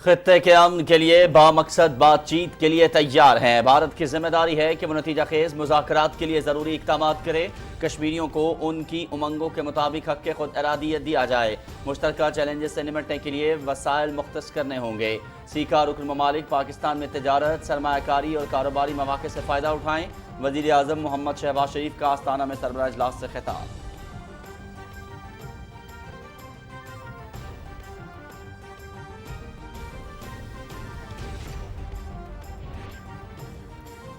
خطے کے امن کے لیے بامقصد بات چیت کے لیے تیار ہیں۔ بھارت کی ذمہ داری ہے کہ وہ نتیجہ خیز مذاکرات کے لیے ضروری اقدامات کرے۔ کشمیریوں کو ان کی امنگوں کے مطابق حق خود ارادیت دیا جائے۔ مشترکہ چیلنجز سے نمٹنے کے لیے وسائل مختص کرنے ہوں گے۔ سیکا رکن ممالک پاکستان میں تجارت، سرمایہ کاری اور کاروباری مواقع سے فائدہ اٹھائیں۔ وزیر اعظم محمد شہباز شریف کا آستانہ میں سربراہ اجلاس سے خطاب۔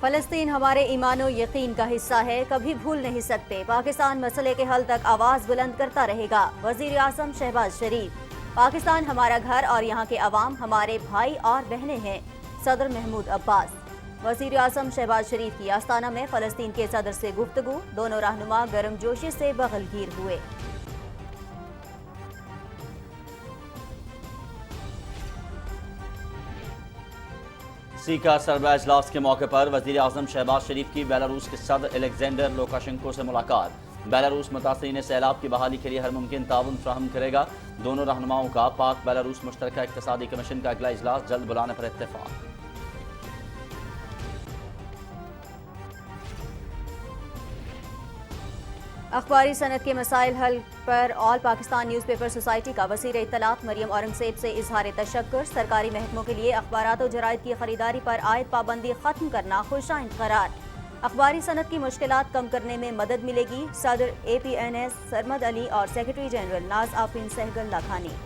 فلسطین ہمارے ایمان و یقین کا حصہ ہے، کبھی بھول نہیں سکتے۔ پاکستان مسئلے کے حل تک آواز بلند کرتا رہے گا۔ وزیر اعظم شہباز شریف۔ پاکستان ہمارا گھر اور یہاں کے عوام ہمارے بھائی اور بہنیں ہیں۔ صدر محمود عباس۔ وزیر اعظم شہباز شریف کی آستانہ میں فلسطین کے صدر سے گفتگو، دونوں رہنما گرم جوشی سے بغل گیر ہوئے۔ سیکا سربراہ اجلاس کے موقع پر وزیر اعظم شہباز شریف کی بیلاروس کے صدر الیگزینڈر لوکاشنکو سے ملاقات۔ بیلاروس متاثرین سیلاب کی بحالی کے لیے ہر ممکن تعاون فراہم کرے گا۔ دونوں رہنماؤں کا پاک بیلاروس مشترکہ اقتصادی کمیشن کا اگلا اجلاس جلد بلانے پر اتفاق۔ اخباری صنعت کے مسائل حل پر آل پاکستان نیوز پیپر سوسائٹی کا وزیر اطلاعات مریم اورنگزیب سے اظہار تشکر۔ سرکاری محکموں کے لیے اخبارات و جرائد کی خریداری پر عائد پابندی ختم کرنا خوشائند قرار۔ اخباری صنعت کی مشکلات کم کرنے میں مدد ملے گی۔ صدر APNS سرمد علی اور سیکرٹری جنرل ناز آفرین سہگل لاکھانی۔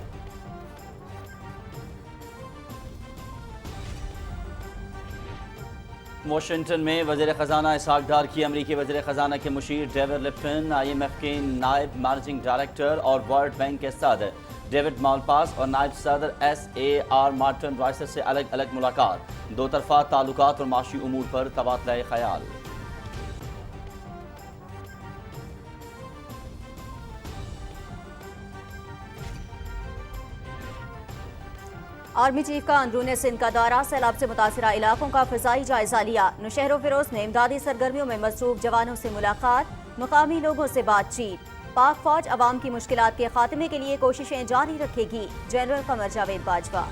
واشنگٹن میں وزیر خزانہ اسحاق ڈار کی امریکی وزیر خزانہ کے مشیر ڈیوڈ لپٹن، IMF کے نائب مینیجنگ ڈائریکٹر اور ورلڈ بینک کے صدر ڈیوڈ مالپاس اور نائب صدر SAR مارٹن رائسر سے الگ الگ ملاقات۔ دو طرفہ تعلقات اور معاشی امور پر تبادلہ خیال۔ آرمی چیف کا اندرون سندھ کا دورہ، سیلاب سے متاثرہ علاقوں کا فضائی جائزہ لیا۔ نوشہر و فیروز میں امدادی سرگرمیوں میں مصروف جوانوں سے ملاقات، مقامی لوگوں سے بات چیت۔ پاک فوج عوام کی مشکلات کے خاتمے کے لیے کوششیں جاری رکھے گی، جنرل قمر جاوید باجوہ۔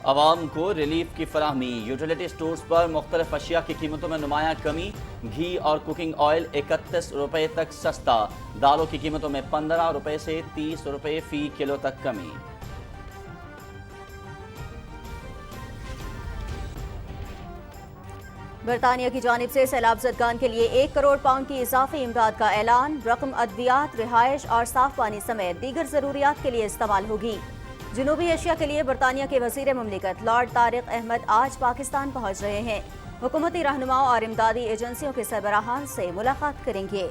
عوام کو ریلیف کی فراہمی، یوٹیلیٹی سٹورز پر مختلف اشیاء کی قیمتوں میں نمایاں کمی۔ گھی اور کوکنگ آئل 31 روپے تک سستا، دالوں کی قیمتوں میں 15 روپے سے 30 روپے فی کلو تک کمی۔ برطانیہ کی جانب سے سیلاب زدگان کے لیے 1 کروڑ پاؤنڈ کی اضافی امداد کا اعلان۔ رقم ادویات، رہائش اور صاف پانی سمیت دیگر ضروریات کے لیے استعمال ہوگی۔ جنوبی ایشیا کے لیے برطانیہ کے وزیر مملکت لارڈ طارق احمد آج پاکستان پہنچ رہے ہیں۔ حکومتی رہنماؤں اور امدادی ایجنسیوں کے سربراہان سے ملاقات کریں گے۔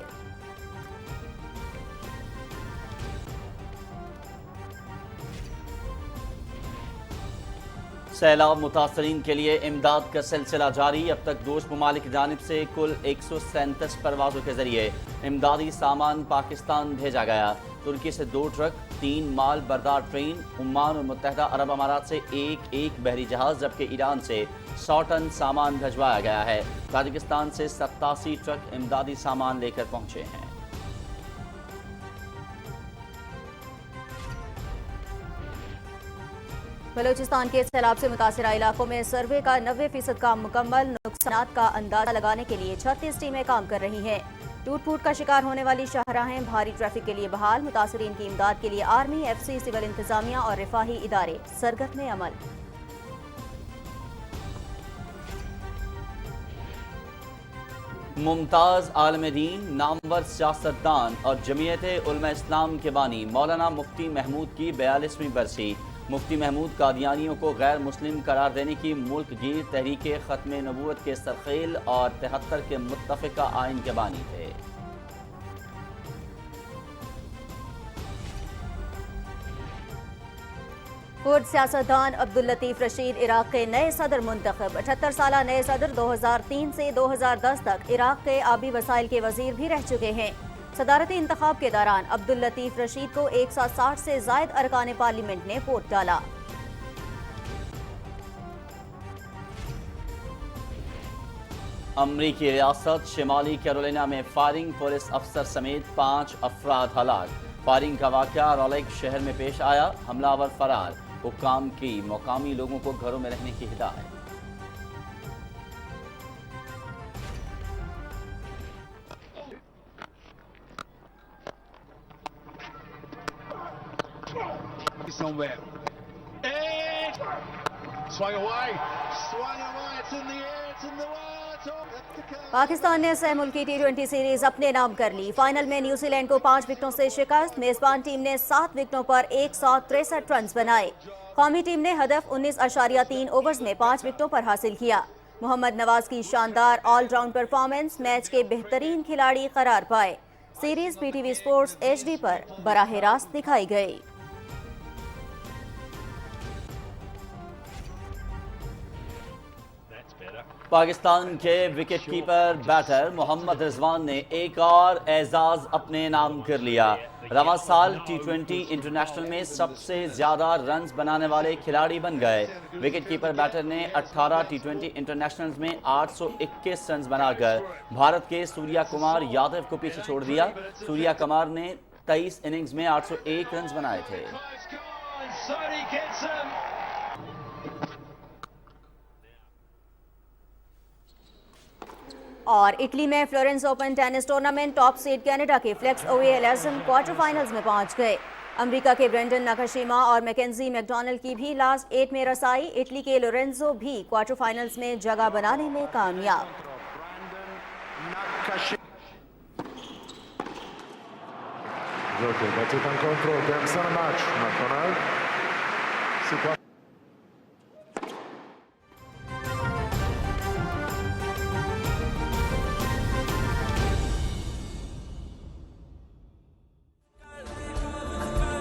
سیلاب متاثرین کے لیے امداد کا سلسلہ جاری۔ اب تک دوست ممالک کی جانب سے کل 137 پروازوں کے ذریعے امدادی سامان پاکستان بھیجا گیا۔ ترکی سے 2 ٹرک، 3 مال بردار ٹرین، عمان اور متحدہ عرب امارات سے ایک بحری جہاز، جبکہ ایران سے 100 ٹن سامان بھجوایا گیا ہے۔ تاجکستان سے 87 ٹرک امدادی سامان لے کر پہنچے ہیں۔ بلوچستان کے سیلاب سے متاثرہ علاقوں میں سروے کا 90% کام مکمل۔ نقصانات کا اندازہ لگانے کے لیے 36 ٹیمیں کام کر رہی ہیں۔ ٹوٹ پھوٹ کا شکار ہونے والی شاہراہیں بھاری ٹریفک کے لیے بحال۔ متاثرین کی امداد کے لیے آرمی، FC، سول انتظامیہ اور رفاہی ادارے سرگرم عمل۔ ممتاز عالم دین، نامور سیاستدان اور جمعیت علماء اسلام کے بانی مولانا مفتی محمود کی 42ویں برسی۔ مفتی محمود قادیانیوں کو غیر مسلم قرار دینے کی ملک گیر تحریک ختم نبوت کے سرخیل اور 73 کے متفقہ آئین کے بانی تھے۔ کرد سیاستدان عبداللطیف رشید عراق کے نئے صدر منتخب۔ 78 سالہ نئے صدر 2003 سے 2010 تک عراق کے آبی وسائل کے وزیر بھی رہ چکے ہیں۔ صدارتی انتخاب کے دوران عبداللطیف رشید کو 160 سے زائد ارکان پارلیمنٹ نے ووٹ ڈالا۔ امریکی ریاست شمالی کیرولینا میں فائرنگ، پولیس افسر سمیت 5 افراد ہلاک۔ فائرنگ کا واقعہ رالیک شہر میں پیش آیا، حملہ آور فرار۔ حکام کی مقامی لوگوں کو گھروں میں رہنے کی ہدایت۔ Somewhere. It swung away, it's in the air, it's in the water. Pakistan نے سہ ملکی ٹی20 سیریز اپنے نام کر لی۔ فائنل میں نیوزی لینڈ کو 5 وکٹوں سے شکست۔ میزبان ٹیم نے 7 وکٹوں پر 163 رنز بنائے۔ قومی ٹیم نے ہدف 19.3 اوورز میں 5 وکٹوں پر حاصل کیا۔ محمد نواز کی شاندار آل راؤنڈ پرفارمنس میچ کے بہترین کھلاڑی قرار پائے۔ Series P T V sports HD پر براہ راست دکھائی گئی۔ پاکستان کے وکٹ کیپر بیٹر محمد رضوان نے ایک اور اعزاز اپنے نام کر لیا۔ رواں سال ٹی20 انٹرنیشنل میں سب سے زیادہ رنز بنانے والے کھلاڑی بن گئے۔ وکٹ کیپر بیٹر نے 18 ٹی20 انٹرنیشنلز میں 821 رنز بنا کر بھارت کے سوریا کمار یادو کو پیچھے چھوڑ دیا۔ سوریا کمار نے 23 اننگز میں 801 رنز بنائے تھے۔ اور اٹلی میں Florence Open tennis tournament top seed Canada کے فلیکس اوے ایلیزم کوارٹر فائنلز میں پہنچ گئے۔ امریکہ کے برینڈن ناکاشیما اور میکنزی میک ڈونلڈ کی بھی لاسٹ 8 میں رسائی۔ اٹلی کے لورینزو بھی کوارٹر فائنلز میں جگہ بنانے میں کامیاب۔ battuta in control, Benson match, McDonald.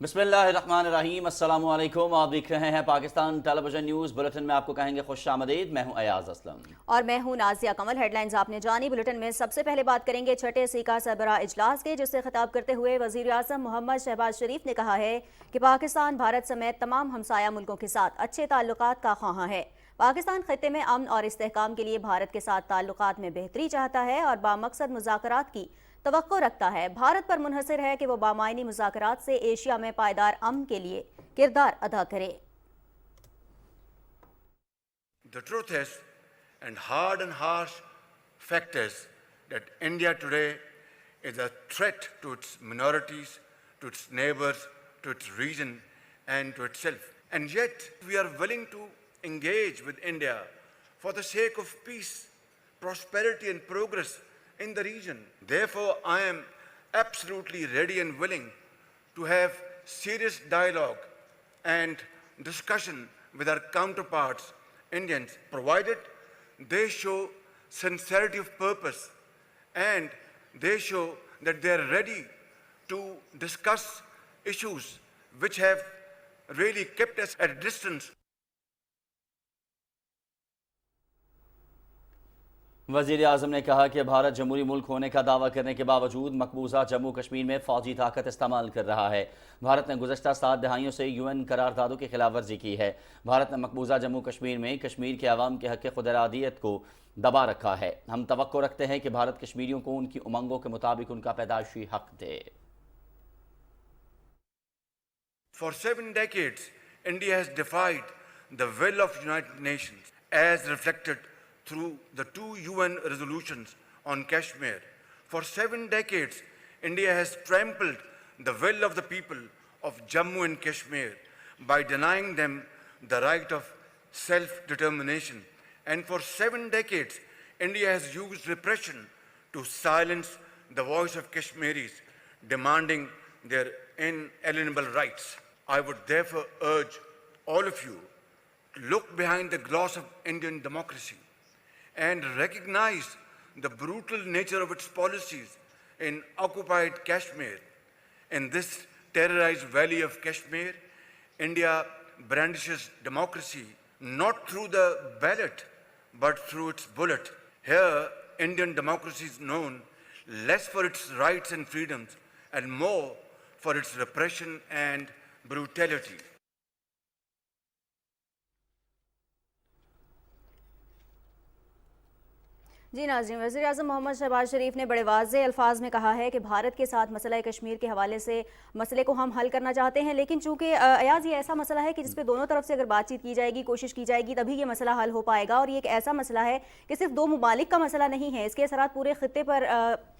بسم اللہ الرحمن الرحیم، السلام علیکم۔ آپ دیکھ رہے ہیں پاکستان ٹیلی ویژن نیوز بلیٹن میں، آپ کو کہیں گے خوش آمدید۔ میں ہوں ایاز اسلم اور میں ہوں نازیہ کمل۔ ہیڈ لائنز آپ نے جانی۔ بلیٹن میں سب سے پہلے بات کریں گے چھٹے سیکا سربراہ اجلاس کے، جس سے خطاب کرتے ہوئے وزیر اعظم محمد شہباز شریف نے کہا ہے کہ پاکستان بھارت سمیت تمام ہمسایہ ملکوں کے ساتھ اچھے تعلقات کا خواہاں ہے۔ پاکستان خطے میں امن اور استحکام کے لیے بھارت کے ساتھ تعلقات میں بہتری چاہتا ہے اور بامقصد مذاکرات کی توقع رکھتا ہے۔ بھارت پر منحصر ہے کہ وہ بامعنی مذاکرات سے ایشیا میں پائیدار امن کے لیے کردار ادا کرے۔ The truth is, and hard and harsh fact is, that India today is a threat to its minorities, to its neighbors, to its region, and to itself. And yet, we are willing to engage with India for the sake of peace, prosperity, and progress in the region. Therefore, I am absolutely ready and willing to have serious dialogue and discussion with our counterparts, Indians, provided they show sincerity of purpose and they show that they are ready to discuss issues which have really kept us at a distance. وزیر اعظم نے کہا کہ بھارت جمہوری ملک ہونے کا دعویٰ کرنے کے باوجود مقبوضہ جموں کشمیر میں فوجی طاقت استعمال کر رہا ہے۔ بھارت نے گزشتہ 7 دہائیوں سے UN قراردادوں کی خلاف ورزی کی ہے۔ بھارت نے مقبوضہ جموں کشمیر میں کشمیر کے عوام کے حق خود ارادیت کو دبا رکھا ہے۔ ہم توقع رکھتے ہیں کہ بھارت کشمیریوں کو ان کی امنگوں کے مطابق ان کا پیدائشی حق دے۔ For 7 decades, India has defied the will of United Nations as reflected through the 2 UN resolutions on Kashmir. For 7 decades, India has trampled the will of the people of Jammu and Kashmir by denying them the right of self-determination. And for 7 decades, India has used repression to silence the voice of Kashmiris, demanding their inalienable rights. I would therefore urge all of you to look behind the gloss of Indian democracy and recognize the brutal nature of its policies in occupied Kashmir. In this terrorized valley of Kashmir, India brandishes democracy not through the ballot, but through its bullet. Here, Indian democracy is known less for its rights and freedoms and more for its repression and brutality. جی ناظرین، وزیر اعظم محمد شہباز شریف نے بڑے واضح الفاظ میں کہا ہے کہ بھارت کے ساتھ مسئلہ کشمیر کے حوالے سے مسئلے کو ہم حل کرنا چاہتے ہیں، لیکن چونکہ ایاز یہ ایسا مسئلہ ہے کہ جس پہ دونوں طرف سے اگر بات چیت کی جائے گی، کوشش کی جائے گی، تبھی یہ مسئلہ حل ہو پائے گا. اور یہ ایک ایسا مسئلہ ہے کہ صرف دو ممالک کا مسئلہ نہیں ہے، اس کے اثرات پورے خطے پر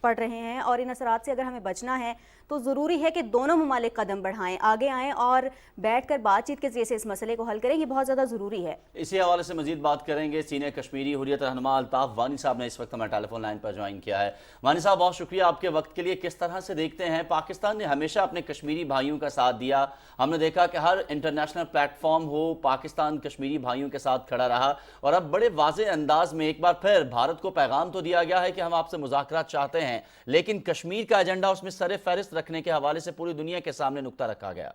پڑ رہے ہیں، اور ان اثرات سے اگر ہمیں بچنا ہے تو ضروری ہے کہ دونوں ممالک قدم بڑھائیں، آگے آئیں اور بیٹھ کر بات چیت کے ذریعے سے اس مسئلے کو حل کریں. یہ بہت زیادہ ضروری ہے. اسی حوالے سے مزید بات کریں گے. سینئر کشمیری حریت رہنما الطاف وانی صاحب نے اس وقت ہمیں ٹیلی فون لائن پر جوائن کیا ہے. وانی صاحب، بہت شکریہ آپ کے وقت کے لیے. کس طرح سے دیکھتے ہیں، پاکستان نے ہمیشہ اپنے کشمیری بھائیوں کا ساتھ دیا، ہم نے دیکھا کہ ہر انٹرنیشنل پلیٹ فارم ہو پاکستان کشمیری بھائیوں کے ساتھ کھڑا رہا، اور اب بڑے واضح انداز میں ایک بار پھر بھارت کو پیغام تو دیا گیا ہے کہ ہم آپ سے مذاکرات چاہتے ہیں، لیکن کشمیر کا ایجنڈا اس میں سر فہرست رکھنے کے حوالے سے پوری دنیا کے سامنے نقطہ رکھا گیا.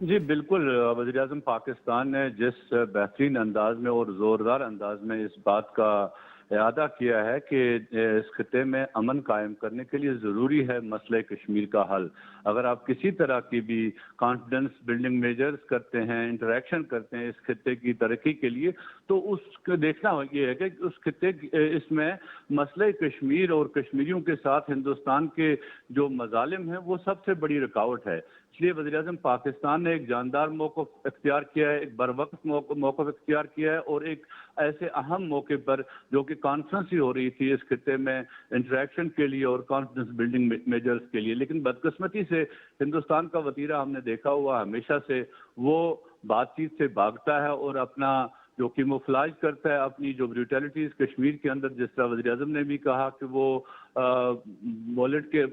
جی بالکل، وزیر اعظم پاکستان نے جس بہترین انداز میں اور زوردار انداز میں اس بات کا اعادہ کیا ہے کہ اس خطے میں امن قائم کرنے کے لیے ضروری ہے مسئلہ کشمیر کا حل. اگر آپ کسی طرح کی بھی کانفیڈنس بلڈنگ میجرز کرتے ہیں، انٹریکشن کرتے ہیں اس خطے کی ترقی کے لیے، تو اس کو دیکھنا یہ ہے کہ اس خطے اس میں مسئلہ کشمیر اور کشمیریوں کے ساتھ ہندوستان کے جو مظالم ہیں وہ سب سے بڑی رکاوٹ ہے. اس لیے وزیر اعظم پاکستان نے ایک جاندار موقف اختیار کیا ہے، ایک بروقت موقف اختیار کیا ہے، اور ایک ایسے اہم موقع پر جو کہ کانفرنس ہی ہو رہی تھی اس خطے میں انٹریکشن کے لیے اور کانفیڈنس بلڈنگ میجرز کے لیے. لیکن بدقسمتی سے ہندوستان کا وتیرہ ہم نے دیکھا ہوا ہمیشہ سے وہ بات چیت سے بھاگتا ہے اور اپنا جو کیموفلاج کرتا ہے اپنی جو بریوٹیلٹیز کشمیر کے اندر. جس طرح وزیر اعظم نے بھی کہا کہ وہ بیلٹ کے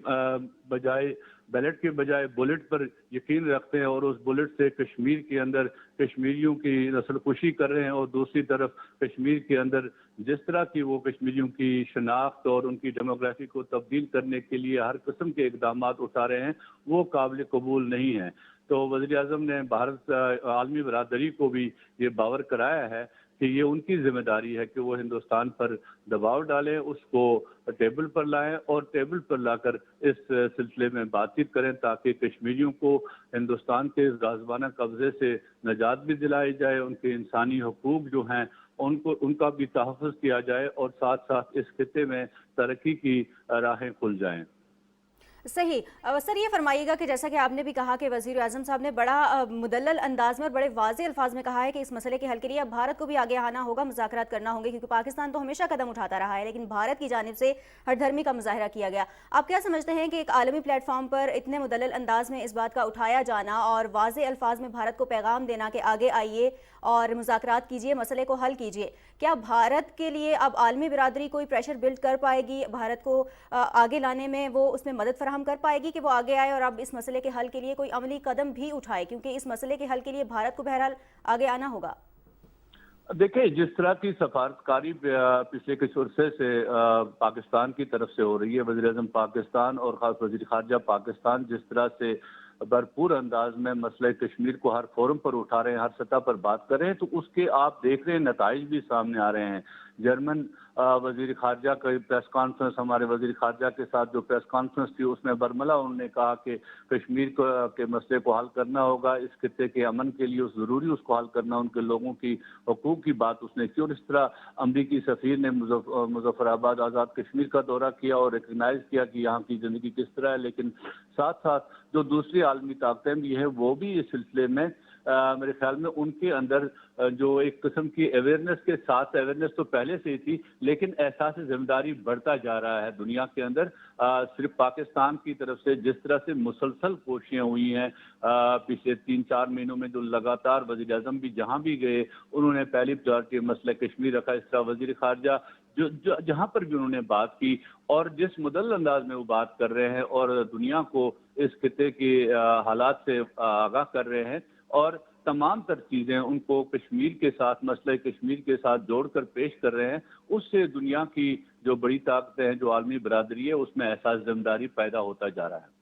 بجائے بلٹ پر یقین رکھتے ہیں، اور اس بلٹ سے کشمیر کے اندر کشمیریوں کی نسل کشی کر رہے ہیں، اور دوسری طرف کشمیر کے اندر جس طرح کی وہ کشمیریوں کی شناخت اور ان کی ڈیموگرافی کو تبدیل کرنے کے لیے ہر قسم کے اقدامات اٹھا رہے ہیں، وہ قابل قبول نہیں ہیں. تو وزیر اعظم نے بھارت عالمی برادری کو بھی یہ باور کرایا ہے کہ یہ ان کی ذمہ داری ہے کہ وہ ہندوستان پر دباؤ ڈالیں، اس کو ٹیبل پر لائیں اور ٹیبل پر لا کر اس سلسلے میں بات چیت کریں تاکہ کشمیریوں کو ہندوستان کے غازوانہ قبضے سے نجات بھی دلائی جائے، ان کے انسانی حقوق جو ہیں ان کا بھی تحفظ کیا جائے، اور ساتھ ساتھ اس خطے میں ترقی کی راہیں کھل جائیں. صحیح. سر یہ فرمائیے گا کہ جیسا کہ آپ نے بھی کہا کہ وزیر اعظم صاحب نے بڑا مدلل انداز میں اور بڑے واضح الفاظ میں کہا ہے کہ اس مسئلے کے حل کے لیے اب بھارت کو بھی آگے آنا ہوگا، مذاکرات کرنا ہوں گے، کیونکہ پاکستان تو ہمیشہ قدم اٹھاتا رہا ہے لیکن بھارت کی جانب سے ہر دھرمی کا مظاہرہ کیا گیا. آپ کیا سمجھتے ہیں کہ ایک عالمی پلیٹ فارم پر اتنے مدلل انداز میں اس بات کا اٹھایا جانا اور واضح الفاظ میں بھارت کو پیغام دینا کہ آگے آئیے اور مذاکرات کیجئے، مسئلے کو حل کیجئے، کیا بھارت کے لیے اب عالمی برادری کوئی پریشر بلڈ کر پائے گی، بھارت کو آگے لانے میں وہ اس میں مدد فراہم کر پائے گی کہ وہ آگے آئے اور اب اس مسئلے کے حل کے لیے کوئی عملی قدم بھی اٹھائے، کیونکہ اس مسئلے کے حل کے لیے بھارت کو بہرحال آگے آنا ہوگا؟ دیکھیں، جس طرح کی سفارتکاری پچھلے کچھ عرصے سے پاکستان کی طرف سے ہو رہی ہے، وزیر اعظم پاکستان اور خاص وزیر خارجہ پاکستان جس طرح سے بھرپور انداز میں مسئلہ کشمیر کو ہر فورم پر اٹھا رہے ہیں، ہر سطح پر بات کر رہے ہیں، تو اس کے آپ دیکھ رہے ہیں نتائج بھی سامنے آ رہے ہیں. جرمن وزیر خارجہ کا پریس کانفرنس، ہمارے وزیر خارجہ کے ساتھ جو پریس کانفرنس تھی اس میں برملا انہوں نے کہا کہ کشمیر کے مسئلے کو حل کرنا ہوگا، اس خطے کے امن کے لیے ضروری اس کو حل کرنا، ان کے لوگوں کی حقوق کی بات اس نے کی. اور اس طرح امریکی سفیر نے مظفر آباد آزاد کشمیر کا دورہ کیا اور ریکگنائز کیا کہ یہاں کی زندگی کس طرح ہے. لیکن ساتھ ساتھ جو دوسری عالمی طاقتیں بھی ہیں وہ بھی اس سلسلے میں میرے خیال میں ان کے اندر جو ایک قسم کی اویئرنیس کے ساتھ، اویئرنیس تو پہلے سے ہی تھی لیکن احساس ذمہ داری بڑھتا جا رہا ہے دنیا کے اندر. صرف پاکستان کی طرف سے جس طرح سے مسلسل کوششیں ہوئی ہیں پچھلے 3-4 مہینوں میں، جو لگاتار وزیر اعظم بھی جہاں بھی گئے انہوں نے پہلی پریورٹی مسئلہ کشمیر رکھا. اس طرح وزیر خارجہ جہاں پر بھی انہوں نے بات کی اور جس مدلل انداز میں وہ بات کر رہے ہیں اور دنیا کو اس خطے کے حالات سے آگاہ کر رہے ہیں، اور تمام تر چیزیں ان کو کشمیر کے ساتھ، مسئلہ کشمیر کے ساتھ جوڑ کر پیش کر رہے ہیں، اس سے دنیا کی جو بڑی طاقتیں ہیں، جو عالمی برادری ہے، اس میں احساس ذمہ داری پیدا ہوتا جا رہا ہے.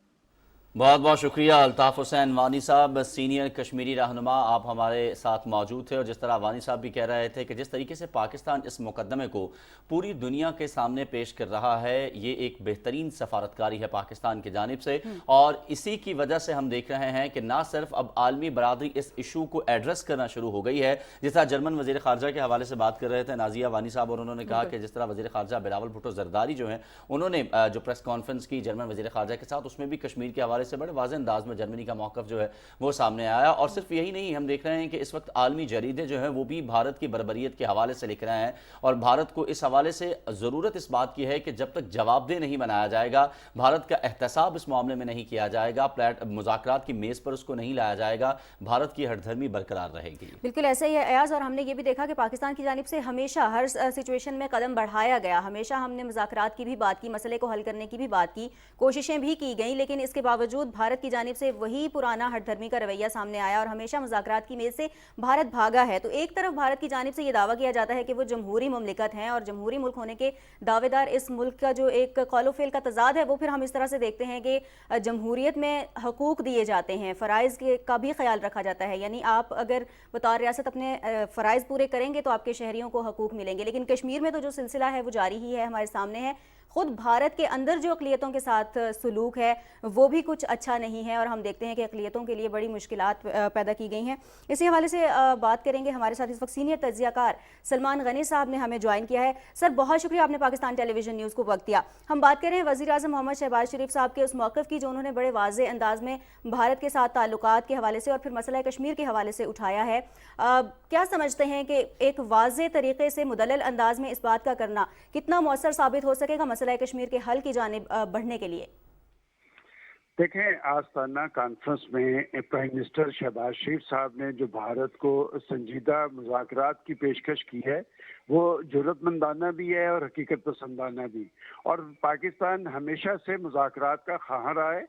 بہت بہت شکریہ الطاف حسین وانی صاحب، سینئر کشمیری رہنما، آپ ہمارے ساتھ موجود تھے۔ اور جس طرح وانی صاحب بھی کہہ رہے تھے کہ جس طریقے سے پاکستان اس مقدمے کو پوری دنیا کے سامنے پیش کر رہا ہے، یہ ایک بہترین سفارتکاری ہے پاکستان کی جانب سے، اور اسی کی وجہ سے ہم دیکھ رہے ہیں کہ نہ صرف اب عالمی برادری اس ایشو کو ایڈریس کرنا شروع ہو گئی ہے، جس طرح جرمن وزیر خارجہ کے حوالے سے بات کر رہے تھے نازیہ وانی صاحب، اور انہوں نے کہا کہ جس طرح وزیر خارجہ بلاول بھٹو زرداری جو ہیں، انہوں نے جو پریس کانفرنس کی جرمن وزیر خارجہ کے ساتھ، اس میں بھی کشمیر کے حوالے سے بڑے واضح انداز میں جرمنی کا موقف جو ہے وہ سامنے آیا۔ اور صرف یہی نہیں، ہم دیکھ رہے ہیں کہ اس وقت عالمی جریدے جو ہیں وہ بھی بھارت کی بربریت کے حوالے سے لکھ رہے ہیں، اور بھارت کو اس حوالے سے ضرورت اس بات کی ہے کہ جب تک جواب دہ نہیں بنایا جائے گا، بھارت کا احتساب اس معاملے میں نہیں کیا جائے گا، مذاکرات کی میز پر اس کو نہیں لایا جائے گا، بھارت کی ہر دھرمی برقرار رہے گی۔ بالکل ایسا ہی ہے ایاز، اور ہم نے یہ بھی دیکھا کہ پاکستان کی جانب سے ہمیشہ ہر سچویشن میں قدم بڑھایا گیا، ہمیشہ ہم نے مذاکرات کی بھی بات کی، مسئلے کو حل کرنے کی بھی بات کی، کوششیں بھی کی گئیں، لیکن اس کے باوجود بھارت کی جانب سے وہی پرانا ہر دھرمی کا رویہ سامنے آیا اور ہمیشہ مذاکرات کی میز سے بھارت بھاگا ہے۔ تو ایک طرف بھارت کی جانب سے یہ دعویٰ کیا جاتا ہے کہ وہ جمہوری مملکت ہیں، اور جمہوری ملک ہونے کے دعوے دار اس ملک کا جو ایک قول و فعل کا تضاد ہے، وہ پھر ہم اس طرح سے دیکھتے ہیں کہ جمہوریت میں حقوق دیے جاتے ہیں، فرائض کا بھی خیال رکھا جاتا ہے، یعنی آپ اگر بطور ریاست اپنے فرائض پورے کریں گے تو آپ کے شہریوں کو حقوق ملیں گے، لیکن کشمیر میں تو جو سلسلہ ہے وہ جاری ہی ہے، ہمارے سامنے ہے۔ خود بھارت کے اندر جو اقلیتوں کے ساتھ سلوک ہے وہ بھی کچھ اچھا نہیں ہے، اور ہم دیکھتے ہیں کہ اقلیتوں کے لیے بڑی مشکلات پیدا کی گئی ہیں۔ اسی حوالے سے بات کریں گے، ہمارے ساتھ اس وقت سینئر تجزیہ کار سلمان غنی صاحب نے ہمیں جوائن کیا ہے۔ سر بہت شکریہ، آپ نے پاکستان ٹیلی ویژن نیوز کو وقت دیا۔ ہم بات کریں وزیر اعظم محمد شہباز شریف صاحب کے اس موقف کی جو انہوں نے بڑے واضح انداز میں بھارت کے ساتھ تعلقات کے حوالے سے اور پھر مسئلہ کشمیر کے حوالے سے اٹھایا ہے، کیا سمجھتے ہیں کہ ایک واضح طریقے سے مدلل انداز میں اس بات کا کرنا کتنا مؤثر ثابت ہو سکے گا مسئلہ کشمیر کے حل کی جانب بڑھنے کے لیے؟ دیکھیں، آستانہ کانفرنس میں پرائم منسٹر شہباز شریف صاحب نے جو بھارت کو سنجیدہ مذاکرات کی پیشکش کی ہے وہ جرأت مندانہ بھی ہے اور حقیقت پسندانہ بھی، اور پاکستان ہمیشہ سے مذاکرات کا خواہاں رہا ہے،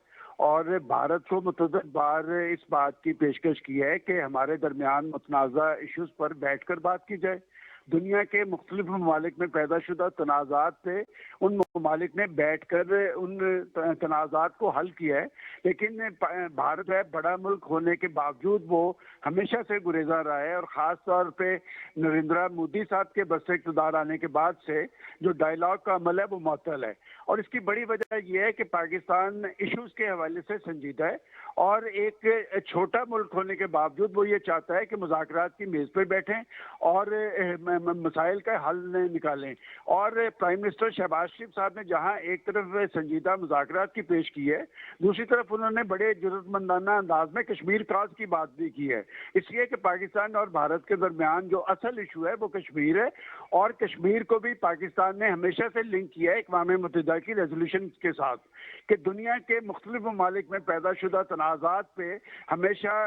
اور بھارت کو متعدد بار اس بات کی پیشکش کی ہے کہ ہمارے درمیان متنازع ایشوز پر بیٹھ کر بات کی جائے۔ دنیا کے مختلف ممالک میں پیدا شدہ تنازعات پہ ان ممالک نے بیٹھ کر ان تنازعات کو حل کیا ہے، لیکن بھارت ہے بڑا ملک ہونے کے باوجود وہ ہمیشہ سے گریزاں رہا ہے، اور خاص طور پہ نریندرا مودی صاحب کے بس اقتدار آنے کے بعد سے جو ڈائیلاگ کا عمل ہے وہ معطل ہے، اور اس کی بڑی وجہ یہ ہے کہ پاکستان ایشوز کے حوالے سے سنجیدہ ہے، اور ایک چھوٹا ملک ہونے کے باوجود وہ یہ چاہتا ہے کہ مذاکرات کی میز پہ بیٹھیں اور مسائل کا حل نکالیں۔ اور پرائم منسٹر شہباز شریف صاحب نے جہاں ایک طرف سنجیدہ مذاکرات کی پیش کی ہے، دوسری طرف انہوں نے بڑے جرأت مندانہ انداز میں کشمیر کاز کی بات بھی کی ہے، اس لیے کہ پاکستان اور بھارت کے درمیان جو اصل ایشو ہے وہ کشمیر ہے، اور کشمیر کو بھی پاکستان نے ہمیشہ سے لنک کیا ہے اقوام متحدہ کی ریزولوشن کے ساتھ، کہ دنیا کے مختلف ممالک میں پیدا شدہ تنازعات پہ ہمیشہ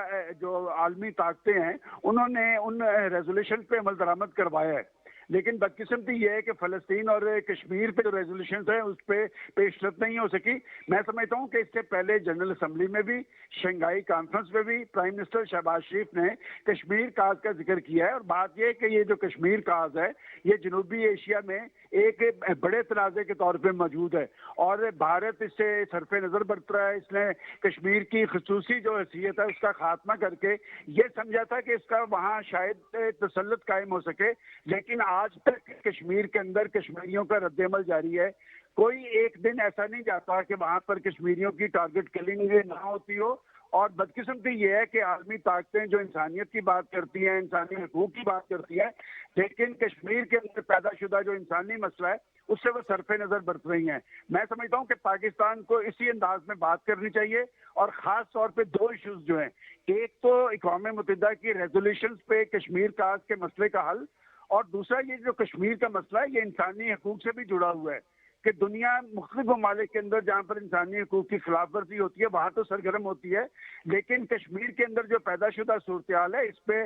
جو عالمی طاقتیں ہیں انہوں نے ان ریزولوشن پہ عمل درآمد کروایا ہے، لیکن بدقسمتی یہ ہے کہ فلسطین اور کشمیر پہ جو ریزولوشنز ہیں اس پہ پیش رفت نہیں ہو سکی۔ میں سمجھتا ہوں کہ اس سے پہلے جنرل اسمبلی میں بھی، شنگھائی کانفرنس میں بھی پرائم منسٹر شہباز شریف نے کشمیر کاز کا ذکر کیا ہے، اور بات یہ ہے کہ یہ جو کشمیر کاز ہے یہ جنوبی ایشیا میں ایک بڑے تنازع کے طور پہ موجود ہے، اور بھارت اس سے صرف نظر برت رہا ہے۔ اس نے کشمیر کی خصوصی جو حیثیت ہے اس کا خاتمہ کر کے یہ سمجھا تھا کہ اس کا وہاں شاید تسلط قائم ہو سکے، لیکن آج تک کشمیر کے اندر کشمیریوں کا رد عمل جاری ہے۔ کوئی ایک دن ایسا نہیں جاتا کہ وہاں پر کشمیریوں کی ٹارگٹ کلنگ نہ ہوتی ہو، اور بدقسمتی یہ ہے کہ عالمی طاقتیں جو انسانیت کی بات کرتی ہیں، انسانی حقوق کی بات کرتی ہیں، لیکن کشمیر کے اندر پیدا شدہ جو انسانی مسئلہ ہے اس سے وہ صرف نظر برت رہی ہیں۔ میں سمجھتا ہوں کہ پاکستان کو اسی انداز میں بات کرنی چاہیے، اور خاص طور پہ دو ایشوز جو ہیں، ایک تو اقوام متحدہ کی ریزولوشنز پہ کشمیر کاز کے مسئلے کا حل، اور دوسرا یہ جو کشمیر کا مسئلہ ہے یہ انسانی حقوق سے بھی جڑا ہوا ہے، کہ دنیا مختلف ممالک کے اندر جہاں پر انسانی حقوق کی خلاف ورزی ہوتی ہے وہاں تو سرگرم ہوتی ہے، لیکن کشمیر کے اندر جو پیدا شدہ صورتحال ہے اس پہ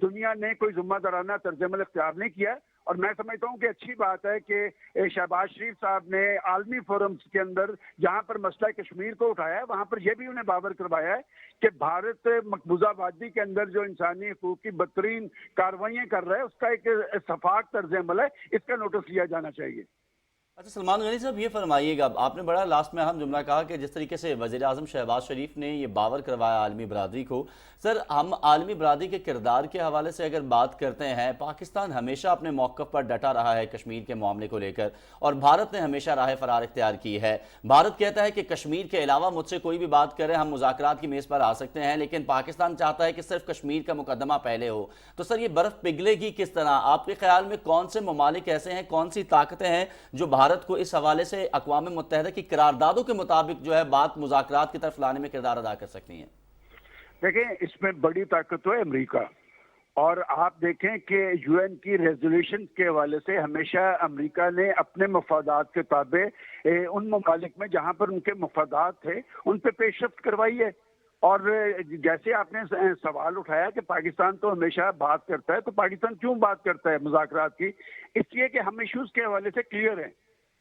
دنیا نے کوئی ذمہ دارانہ طرز عمل اختیار نہیں کیا، اور میں سمجھتا ہوں کہ اچھی بات ہے کہ شہباز شریف صاحب نے عالمی فورمز کے اندر جہاں پر مسئلہ کشمیر کو اٹھایا ہے وہاں پر یہ بھی انہیں باور کروایا ہے کہ بھارت مقبوضہ وادی کے اندر جو انسانی حقوق کی بدترین کارروائیاں کر رہا ہے اس کا ایک شفاف طرز عمل ہے، اس کا نوٹس لیا جانا چاہیے۔ اچھا سلمان غنی صاحب یہ فرمائیے گا، آپ نے بڑا لاسٹ میں اہم جملہ کہا کہ جس طریقے سے وزیر اعظم شہباز شریف نے یہ باور کروایا عالمی برادری کو، سر ہم عالمی برادری کے کردار کے حوالے سے اگر بات کرتے ہیں، پاکستان ہمیشہ اپنے موقف پر ڈٹا رہا ہے کشمیر کے معاملے کو لے کر، اور بھارت نے ہمیشہ راہ فرار اختیار کی ہے۔ بھارت کہتا ہے کہ کشمیر کے علاوہ مجھ سے کوئی بھی بات کرے ہم مذاکرات کی میز پر آ سکتے ہیں، لیکن پاکستان چاہتا ہے کہ صرف کشمیر کا مقدمہ پہلے ہو۔ تو سر یہ برف پگھلے گی کس طرح؟ آپ کے خیال میں کون سے ممالک ایسے ہیں، کون سی طاقتیں ہیں جو بھارت کو اس حوالے سے اقوام متحدہ کی قراردادوں کے مطابق جو ہے بات مذاکرات کی طرف لانے میں کردار ادا کر سکتی ہیں؟ دیکھیں اس میں بڑی طاقت تو ہے امریکہ، اور آپ دیکھیں کہ یو این کی ریزولوشن کے حوالے سے ہمیشہ امریکہ نے اپنے مفادات کے تابع ان ممالک میں جہاں پر ان کے مفادات تھے ان پہ پیش رفت کروائی ہے۔ اور جیسے آپ نے سوال اٹھایا کہ پاکستان تو ہمیشہ بات کرتا ہے، تو پاکستان کیوں بات کرتا ہے مذاکرات کی؟ اس لیے کہ ہم ایشوز کے حوالے سے کلیئر ہیں،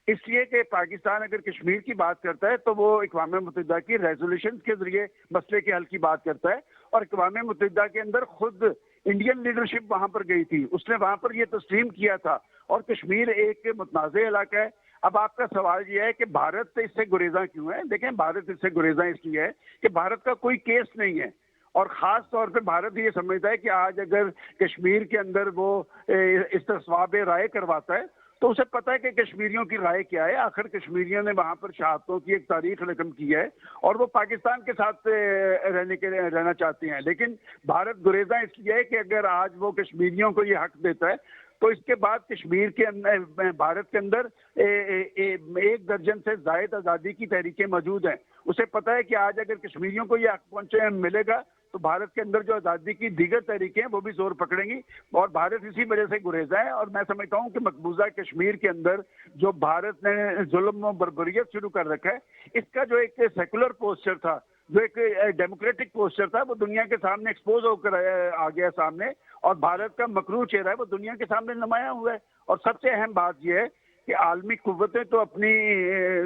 اس لیے کہ پاکستان اگر کشمیر کی بات کرتا ہے تو وہ اقوام متحدہ کی ریزولوشن کے ذریعے مسئلے کے حل کی بات کرتا ہے، اور اقوام متحدہ کے اندر خود انڈین لیڈرشپ وہاں پر گئی تھی، اس نے وہاں پر یہ تسلیم کیا تھا، اور کشمیر ایک متنازع علاقہ ہے۔ اب آپ کا سوال یہ ہے کہ بھارت اس سے گریزاں کیوں ہے؟ دیکھیں بھارت اس سے گریزاں اس لیے ہے کہ بھارت کا کوئی کیس نہیں ہے، اور خاص طور پہ بھارت یہ سمجھتا ہے کہ آج اگر کشمیر کے اندر وہ استصواب رائے کرواتا ہے تو اسے پتہ ہے کہ کشمیریوں کی رائے کیا ہے، آخر کشمیریوں نے وہاں پر شہادتوں کی ایک تاریخ رقم کی ہے اور وہ پاکستان کے ساتھ رہنا چاہتے ہیں۔ لیکن بھارت گریزاں اس لیے ہے کہ اگر آج وہ کشمیریوں کو یہ حق دیتا ہے تو اس کے بعد کشمیر کے اندر بھارت کے اندر 1 درجن سے زائد آزادی کی تحریکیں موجود ہیں۔ اسے پتہ ہے کہ آج اگر کشمیریوں کو یہ حق ملے گا تو بھارت کے اندر جو آزادی کی دیگر تحریکیں ہیں وہ بھی زور پکڑیں گی، اور بھارت اسی وجہ سے گریزا ہے۔ اور میں سمجھتا ہوں کہ مقبوضہ کشمیر کے اندر جو بھارت نے ظلم و بربریت شروع کر رکھا ہے، اس کا جو ایک سیکولر پوسچر تھا، جو ایک ڈیموکریٹک پوسچر تھا، وہ دنیا کے سامنے ایکسپوز ہو کر آ گیا سامنے، اور بھارت کا مکروہ چہرہ ہے وہ دنیا کے سامنے نمایاں ہوا ہے۔ اور سب سے اہم بات یہ ہے کہ عالمی قوتیں تو اپنی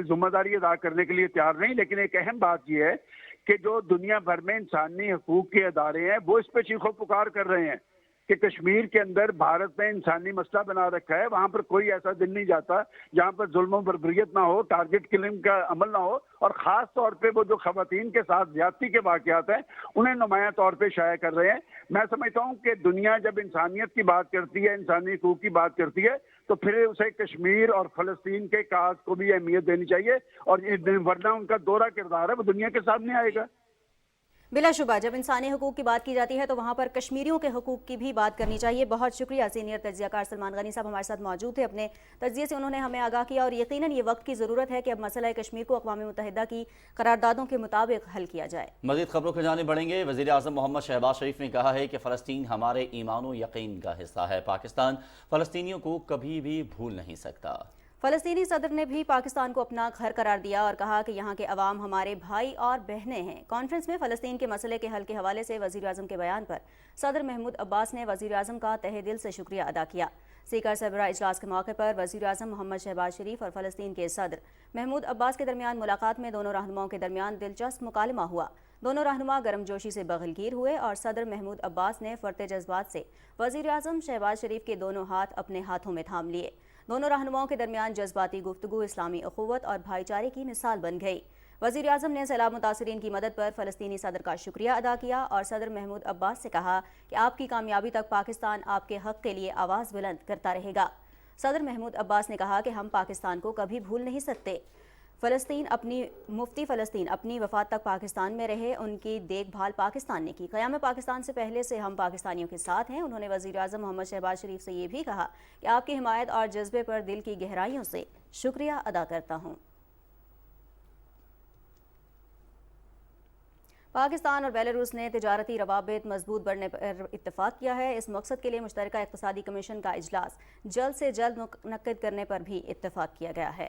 ذمہ داری ادا کرنے کے لیے تیار نہیں، لیکن ایک اہم بات یہ ہے کہ جو دنیا بھر میں انسانی حقوق کے ادارے ہیں وہ اس پہ چیخو پکار کر رہے ہیں کہ کشمیر کے اندر بھارت نے انسانی مسئلہ بنا رکھا ہے، وہاں پر کوئی ایسا دن نہیں جاتا جہاں پر ظلم و بربریت نہ ہو، ٹارگٹ کلنگ کا عمل نہ ہو، اور خاص طور پہ وہ جو خواتین کے ساتھ زیادتی کے واقعات ہیں انہیں نمایاں طور پہ شائع کر رہے ہیں۔ میں سمجھتا ہوں کہ دنیا جب انسانیت کی بات کرتی ہے، انسانی حقوق کی بات کرتی ہے، تو پھر اسے کشمیر اور فلسطین کے کاز کو بھی اہمیت دینی چاہیے، اور ورنہ ان کا دورہ کردار ہے وہ دنیا کے سامنے آئے گا۔ بلا شبہ جب انسانی حقوق کی بات کی جاتی ہے تو وہاں پر کشمیریوں کے حقوق کی بھی بات کرنی چاہیے۔ بہت شکریہ سینئر تجزیہ کار سلمان غنی صاحب ہمارے ساتھ موجود تھے، اپنے تجزیے سے انہوں نے ہمیں آگاہ کیا، اور یقیناً یہ وقت کی ضرورت ہے کہ اب مسئلہ کشمیر کو اقوام متحدہ کی قراردادوں کے مطابق حل کیا جائے۔ مزید خبروں کی جانب بڑھیں گے۔ وزیر اعظم محمد شہباز شریف نے کہا ہے کہ فلسطین ہمارے ایمان و یقین کا حصہ ہے، پاکستان فلسطینیوں کو کبھی بھی بھول نہیں سکتا۔ فلسطینی صدر نے بھی پاکستان کو اپنا گھر قرار دیا اور کہا کہ یہاں کے عوام ہمارے بھائی اور بہنیں ہیں۔ کانفرنس میں فلسطین کے مسئلے کے حل کے حوالے سے وزیر اعظم کے بیان پر صدر محمود عباس نے وزیر اعظم کا تہہ دل سے شکریہ ادا کیا۔ سپیکر سربراہ اجلاس کے موقع پر وزیر اعظم محمد شہباز شریف اور فلسطین کے صدر محمود عباس کے درمیان ملاقات میں دونوں رہنماؤں کے درمیان دلچسپ مکالمہ ہوا۔ دونوں رہنما گرم جوشی سے بغلگیر ہوئے، اور صدر محمود عباس نے فرط جذبات سے وزیر اعظم شہباز شریف کے دونوں ہاتھ اپنے ہاتھوں میں تھام لیے۔ دونوں رہنماؤں کے درمیان جذباتی گفتگو اسلامی اخوت اور بھائی چارے کی مثال بن گئی۔ وزیر اعظم نے سیلاب متاثرین کی مدد پر فلسطینی صدر کا شکریہ ادا کیا، اور صدر محمود عباس سے کہا کہ آپ کی کامیابی تک پاکستان آپ کے حق کے لیے آواز بلند کرتا رہے گا۔ صدر محمود عباس نے کہا کہ ہم پاکستان کو کبھی بھول نہیں سکتے۔ مفتی فلسطین اپنی وفات تک پاکستان میں رہے، ان کی دیکھ بھال پاکستان نے کی۔ قیام پاکستان سے پہلے سے ہم پاکستانیوں کے ساتھ ہیں۔ انہوں نے وزیر اعظم محمد شہباز شریف سے یہ بھی کہا کہ آپ کی حمایت اور جذبے پر دل کی گہرائیوں سے شکریہ ادا کرتا ہوں۔ پاکستان اور بیلاروس نے تجارتی روابط مضبوط بڑھنے پر اتفاق کیا ہے۔ اس مقصد کے لیے مشترکہ اقتصادی کمیشن کا اجلاس جلد سے جلد منعقد کرنے پر بھی اتفاق کیا گیا ہے۔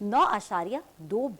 9.2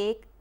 1,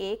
1,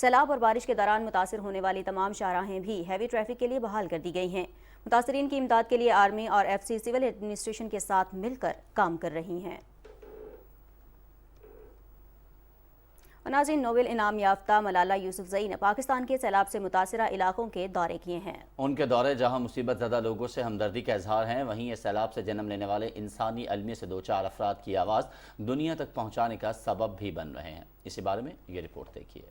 سیلاب اور بارش کے دوران متاثر ہونے والی تمام شاہراہیں بھی ہیوی ٹریفک کے لیے بحال کر دی گئی ہیں۔ متاثرین کی امداد کے لیے آرمی اور ایف سی سول ایڈمنسٹریشن کے ساتھ مل کر کام کر رہی ہیں۔ ناظرین، نوبل انعام یافتہ ملالہ یوسفزئی نے پاکستان کے سیلاب سے متاثرہ علاقوں کے دورے کیے ہیں۔ ان کے دورے جہاں مصیبت زدہ لوگوں سے ہمدردی کا اظہار ہیں، وہیں یہ سیلاب سے جنم لینے والے انسانی المیہ سے دوچار افراد کی آواز دنیا تک پہنچانے کا سبب بھی بن رہے ہیں۔ اسی بارے میں یہ رپورٹ دیکھیے۔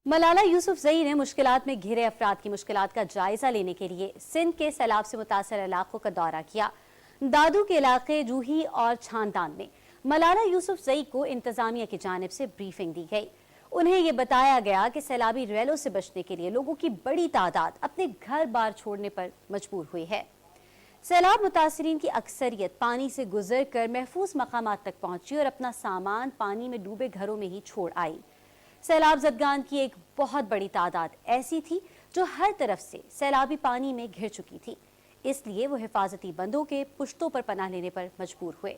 ملالہ یوسفزئی نے مشکلات میں گھرے افراد کی مشکلات کا جائزہ لینے کے لیے سندھ کے سیلاب سے متاثر علاقوں کا دورہ کیا۔ دادو کے علاقے جوہی اور چھاندان میں ملالہ یوسفزئی کو انتظامیہ کی جانب سے بریفنگ دی گئی۔ انہیں یہ بتایا گیا کہ سیلابی ریلوں سے بچنے کے لیے لوگوں کی بڑی تعداد اپنے گھر بار چھوڑنے پر مجبور ہوئی ہے۔ سیلاب متاثرین کی اکثریت پانی سے گزر کر محفوظ مقامات تک پہنچی اور اپنا سامان پانی میں ڈوبے گھروں میں ہی چھوڑ آئی۔ سیلاب زدگان کی ایک بہت بڑی تعداد ایسی تھی جو ہر طرف سے سیلابی پانی میں گھر چکی تھی، اس لیے وہ حفاظتی بندوں کے پشتوں پر پناہ لینے پر مجبور ہوئے۔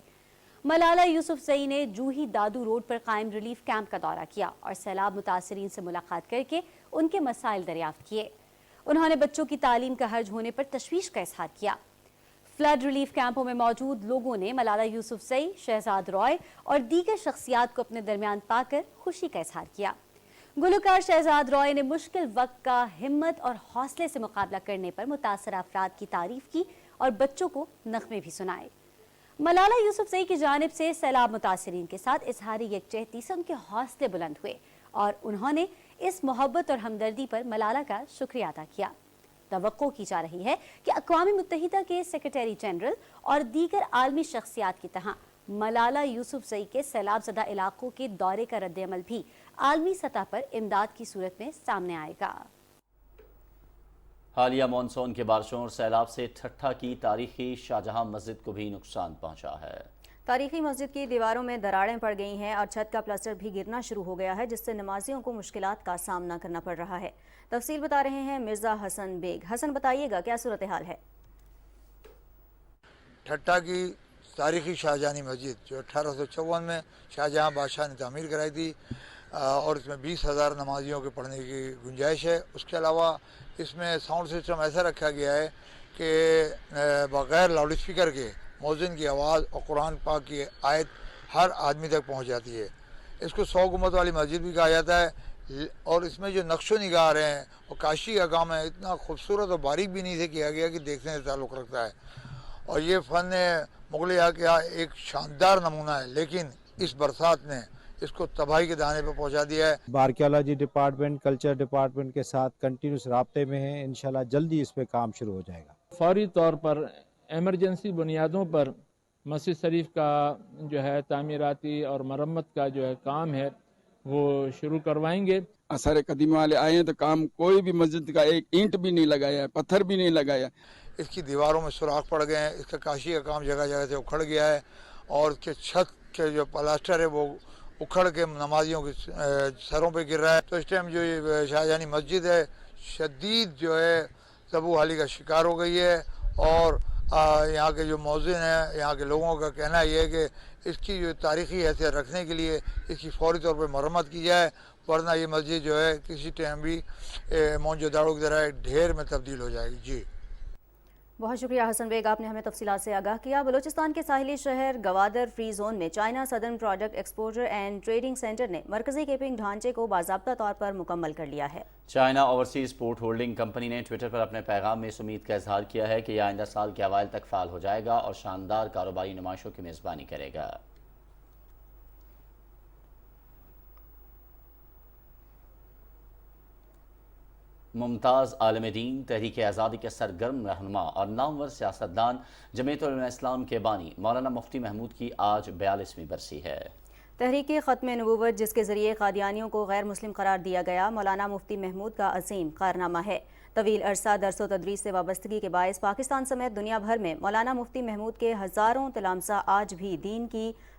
ملالہ یوسفزئی نے جوہی دادو روڈ پر قائم ریلیف کیمپ کا دورہ کیا اور سیلاب متاثرین سے ملاقات کر کے ان کے مسائل دریافت کیے۔ انہوں نے بچوں کی تعلیم کا حرج ہونے پر تشویش کا اظہار کیا۔ فلڈ ریلیف کیمپوں میں موجود لوگوں نے ملالہ یوسفزئی، شہزاد رائے اور دیگر شخصیات کو اپنے درمیان پا کر خوشی کا اظہار کیا۔ گلوکار شہزاد رائے نے مشکل وقت کا ہمت اور حوصلے سے مقابلہ کرنے پر متاثرہ افراد کی تعریف کی اور بچوں کو نغمے بھی سنائے۔ ملالہ یوسفزئی کی جانب سے سیلاب متاثرین کے ساتھ اظہار یکجہتی سے ان کے حوصلے بلند ہوئے اور انہوں نے اس محبت اور ہمدردی پر ملالہ کا شکریہ ادا کیا۔ توقع کی جا رہی ہے کہ اقوام متحدہ کے سیکریٹری جنرل اور دیگر عالمی شخصیات کی طرح ملالہ یوسفزئی کے سیلاب زدہ علاقوں کے دورے کا رد عمل بھی عالمی سطح پر امداد کی صورت میں سامنے آئے گا۔ حالیہ مانسون کے بارشوں اور سیلاب سے ٹھٹھہ کی تاریخی شاہجہاں مسجد کو بھی نقصان پہنچا ہے۔ تاریخی مسجد کی دیواروں میں دراڑیں پڑ گئی ہیں اور چھت کا پلاسٹر بھی گرنا شروع ہو گیا ہے، جس سے نمازیوں کو مشکلات کا سامنا کرنا پڑ رہا ہے۔ تفصیل بتا رہے ہیں مرزا حسن بیگ۔ حسن، بتائیے گا کیا صورتحال ہے؟ ٹھٹھہ کی تاریخی شاہجہانی مسجد جو 1854 میں شاہجہاں بادشاہ نے تعمیر کرائی تھی اور اس میں 20,000 نمازیوں کے پڑھنے کی گنجائش ہے۔ اس کے علاوہ اس میں ساؤنڈ سسٹم ایسا رکھا گیا ہے کہ بغیر لاؤڈ اسپیکر کے مؤذن کی آواز اور قرآن پاک کی آیت ہر آدمی تک پہنچ جاتی ہے۔ اس کو 100 گنبد والی مسجد بھی کہا جاتا ہے اور اس میں جو نقش و نگار ہیں اور کاشی کا کام ہے اتنا خوبصورت اور باریک بھی نہیں سے کیا گیا کہ دیکھنے سے تعلق رکھتا ہے، اور یہ فن مغلیہ کا ایک شاندار نمونہ ہے، لیکن اس برسات نے اس کو تباہی کے دانے پہ پہنچا دیا ہے۔ آرکیالوجی ڈپارٹمنٹ، کلچر ڈپارٹمنٹ کے ساتھ کنٹینیوس رابطے میں ہیں، انشاءاللہ جلدی اس پہ کام شروع ہو جائے گا۔ فوری طور پر ایمرجنسی بنیادوں پر مسجد شریف کا جو ہے تعمیراتی اور مرمت کا جو ہے کام ہے وہ شروع کروائیں گے۔ آثار قدیمہ والے آئے ہیں تو کام کوئی بھی مسجد کا ایک اینٹ بھی نہیں لگایا ہے، پتھر بھی نہیں لگایا۔ اس کی دیواروں میں سوراخ پڑ گئے ہیں، اس کا کاشی کا کام جگہ جگہ سے اکھڑ گیا ہے اور اس کے چھت کے جو پلاسٹر ہے وہ اکھڑ کے نمازیوں کے سروں پہ گر رہا ہے۔ تو اس ٹائم جو یہ شاہجہانی مسجد ہے شدید جو ہے تبو حالی کا شکار ہو گئی ہے، اور یہاں کے جو مؤذن ہیں، یہاں کے لوگوں کا کہنا یہ ہے کہ اس کی جو تاریخی حیثیت رکھنے کے لیے اس کی فوری طور پر مرمت کی جائے، ورنہ یہ مسجد جو ہے کسی ٹائم بھی موہنجو-داڑو کی طرح ڈھیر میں تبدیل ہو جائے گی۔ جی بہت شکریہ حسن بیگ، آپ نے ہمیں تفصیلات سے آگاہ کیا۔ بلوچستان کے ساحلی شہر گوادر فری زون میں China southern product exporter and trading centre نے مرکزی کیپنگ ڈھانچے کو باضابطہ طور پر مکمل کر لیا ہے۔ China overseas port holding company نے ٹویٹر پر اپنے پیغام میں اس امید کا اظہار کیا ہے کہ یہ آئندہ سال کے اوائل تک فعال ہو جائے گا اور شاندار کاروباری نمائشوں کی میزبانی کرے گا۔ ممتاز عالم دین، تحریک آزادی کے سرگرم رہنما اور نامور سیاستدان، جمعیت علماء اسلام کے بانی مولانا مفتی محمود کی آج 42ویں برسی ہے۔ تحریک ختم نبوت، جس کے ذریعے قادیانیوں کو غیر مسلم قرار دیا گیا، مولانا مفتی محمود کا عظیم کارنامہ ہے۔ طویل عرصہ درس و تدریس سے وابستگی کے باعث پاکستان سمیت دنیا بھر میں مولانا مفتی محمود کے ہزاروں تلامسہ آج بھی دین کی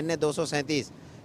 NA 237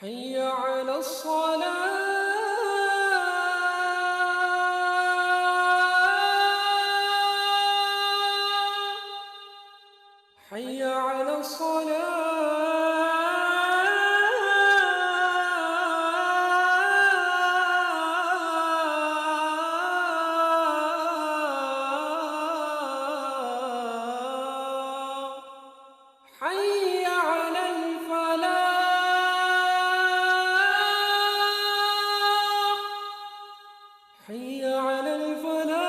حي على الصلاة، حي على الفلاح، حي على الفلاح.